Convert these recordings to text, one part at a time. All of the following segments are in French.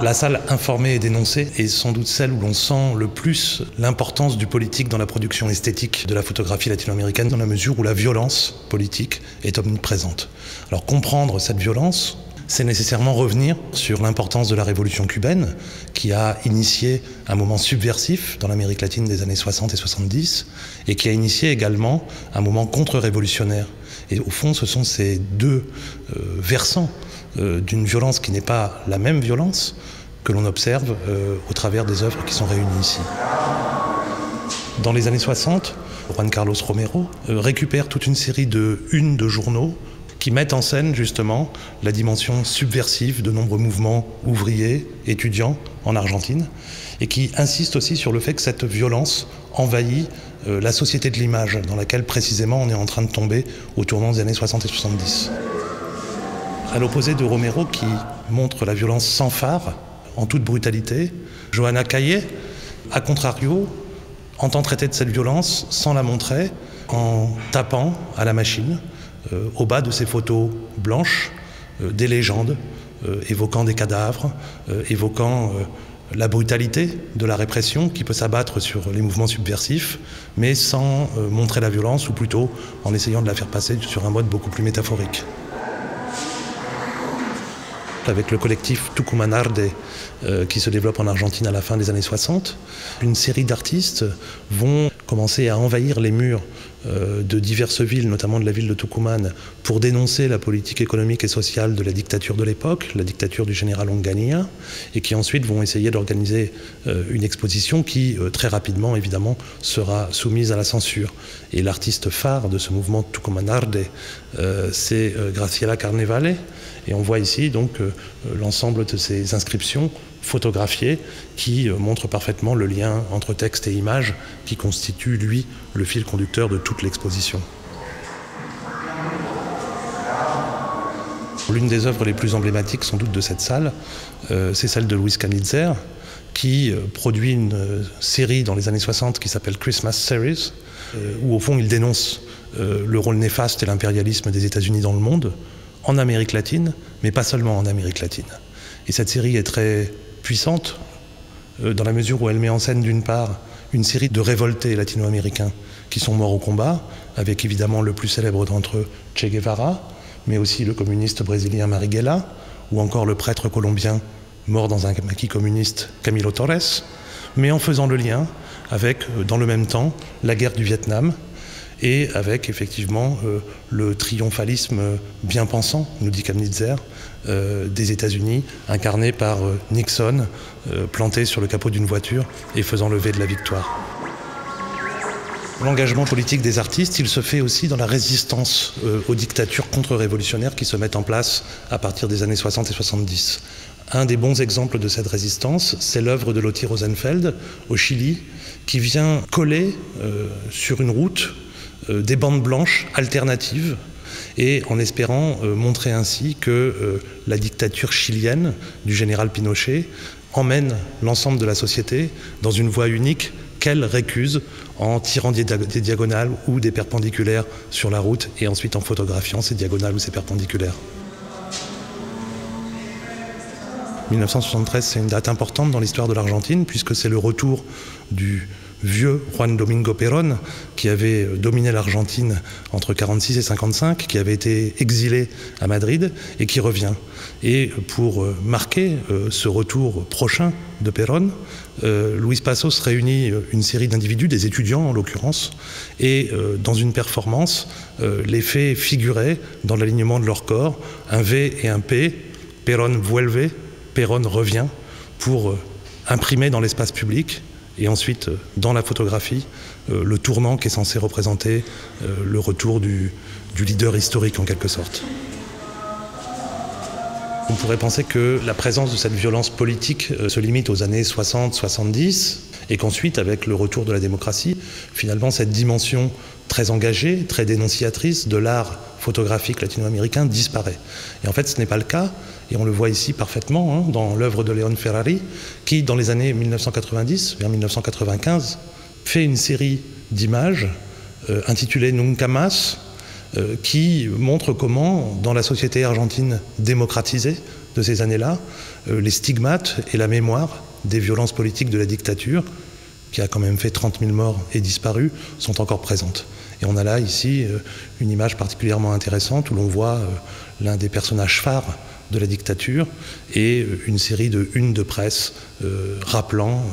La salle informée et dénoncée est sans doute celle où l'on sent le plus l'importance du politique dans la production esthétique de la photographie latino-américaine, dans la mesure où la violence politique est omniprésente. Alors comprendre cette violence, c'est nécessairement revenir sur l'importance de la révolution cubaine qui a initié un moment subversif dans l'Amérique latine des années 60 et 70 et qui a initié également un moment contre-révolutionnaire. Et au fond, ce sont ces deux versants d'une violence qui n'est pas la même violence que l'on observe au travers des œuvres qui sont réunies ici. Dans les années 60, Juan Carlos Romero récupère toute une série de unes de journaux qui mettent en scène justement la dimension subversive de nombreux mouvements ouvriers, étudiants en Argentine, et qui insiste aussi sur le fait que cette violence envahit la société de l'image dans laquelle précisément on est en train de tomber au tournant des années 60 et 70. À l'opposé de Romero qui montre la violence sans phare, en toute brutalité, Johanna Caillé, à contrario, entend traiter de cette violence sans la montrer, en tapant à la machine, au bas de ces photos blanches, des légendes évoquant des cadavres, évoquant la brutalité de la répression qui peut s'abattre sur les mouvements subversifs, mais sans montrer la violence, ou plutôt en essayant de la faire passer sur un mode beaucoup plus métaphorique. Avec le collectif Tucumán Arde qui se développe en Argentine à la fin des années 60, une série d'artistes vont commencer à envahir les murs de diverses villes, notamment de la ville de Tucumán, pour dénoncer la politique économique et sociale de la dictature de l'époque, la dictature du général Onganía, et qui ensuite vont essayer d'organiser une exposition qui, très rapidement, évidemment, sera soumise à la censure. Et l'artiste phare de ce mouvement Tucumán Arde, c'est Graciela Carnevale, et on voit ici donc l'ensemble de ces inscriptions photographiées qui montrent parfaitement le lien entre texte et image qui constitue, lui, le fil conducteur de toute l'exposition. L'une des œuvres les plus emblématiques sans doute de cette salle, c'est celle de Luis Canitzer, qui produit une série dans les années 60 qui s'appelle Christmas Series, où au fond il dénonce le rôle néfaste et l'impérialisme des États-Unis dans le monde, en Amérique latine, mais pas seulement en Amérique latine. Et cette série est très puissante dans la mesure où elle met en scène d'une part une série de révoltés latino-américains qui sont morts au combat, avec évidemment le plus célèbre d'entre eux, Che Guevara, mais aussi le communiste brésilien Marighella, ou encore le prêtre colombien mort dans un maquis communiste, Camilo Torres, mais en faisant le lien avec, dans le même temps, la guerre du Vietnam, et avec effectivement le triomphalisme bien pensant, nous dit Canitzer, des États-Unis, incarné par Nixon, planté sur le capot d'une voiture et faisant lever de la victoire. L'engagement politique des artistes, il se fait aussi dans la résistance aux dictatures contre-révolutionnaires qui se mettent en place à partir des années 60 et 70. Un des bons exemples de cette résistance, c'est l'œuvre de Lottie Rosenfeld au Chili, qui vient coller sur une route des bandes blanches alternatives et en espérant montrer ainsi que la dictature chilienne du général Pinochet emmène l'ensemble de la société dans une voie unique qu'elle récuse en tirant des diagonales ou des perpendiculaires sur la route et ensuite en photographiant ces diagonales ou ces perpendiculaires. 1973, c'est une date importante dans l'histoire de l'Argentine puisque c'est le retour du vieux Juan Domingo Perón, qui avait dominé l'Argentine entre 1946 et 1955, qui avait été exilé à Madrid et qui revient. Et pour marquer ce retour prochain de Perón, Luis Passos réunit une série d'individus, des étudiants en l'occurrence, et dans une performance, les fait figurer dans l'alignement de leur corps un V et un P, Perón vuelve, Perón revient, pour imprimer dans l'espace public et ensuite dans la photographie le tournant qui est censé représenter le retour du leader historique en quelque sorte. On pourrait penser que la présence de cette violence politique se limite aux années 60-70 et qu'ensuite, avec le retour de la démocratie, finalement cette dimension très engagée, très dénonciatrice de l'art photographique latino-américain disparaît. Et en fait, ce n'est pas le cas, et on le voit ici parfaitement dans l'œuvre de León Ferrari, qui, dans les années 1990, vers 1995, fait une série d'images intitulée Nunca Más, qui montre comment, dans la société argentine démocratisée de ces années-là, les stigmates et la mémoire des violences politiques de la dictature, qui a quand même fait 30 000 morts et disparus, sont encore présentes. Et on a là, ici, une image particulièrement intéressante où l'on voit l'un des personnages phares de la dictature et une série de unes de presse rappelant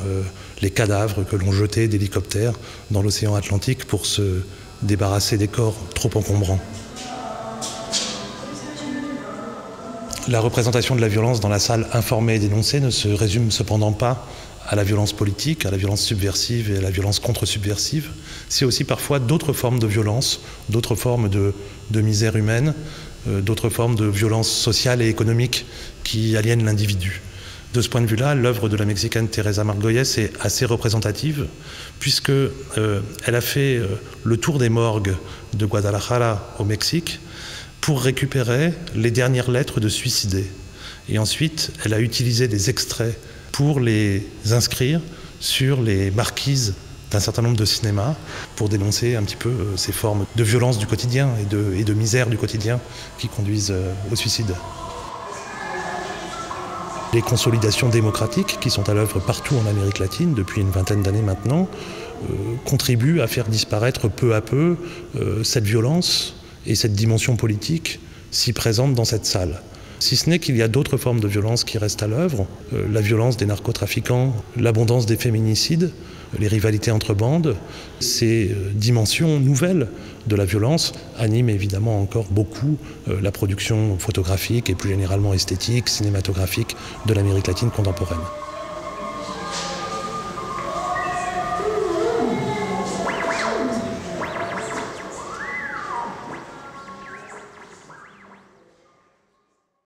les cadavres que l'on jetait d'hélicoptères dans l'océan Atlantique pour se débarrasser des corps trop encombrants. La représentation de la violence dans la salle informée et dénoncée ne se résume cependant pas à la violence politique, à la violence subversive et à la violence contre-subversive. C'est aussi parfois d'autres formes de violence, d'autres formes de misère humaine, d'autres formes de violence sociale et économique qui aliènent l'individu. De ce point de vue-là, l'œuvre de la Mexicaine Teresa Margolles est assez représentative, puisqu'elle a fait le tour des morgues de Guadalajara au Mexique pour récupérer les dernières lettres de suicidés. Et ensuite, elle a utilisé des extraits pour les inscrire sur les marquises d'un certain nombre de cinémas pour dénoncer un petit peu ces formes de violence du quotidien et de misère du quotidien qui conduisent au suicide. Les consolidations démocratiques qui sont à l'œuvre partout en Amérique latine depuis une vingtaine d'années maintenant contribuent à faire disparaître peu à peu cette violence et cette dimension politique si présente dans cette salle. Si ce n'est qu'il y a d'autres formes de violence qui restent à l'œuvre, la violence des narcotrafiquants, l'abondance des féminicides, les rivalités entre bandes, ces dimensions nouvelles de la violence animent évidemment encore beaucoup la production photographique et plus généralement esthétique, cinématographique de l'Amérique latine contemporaine.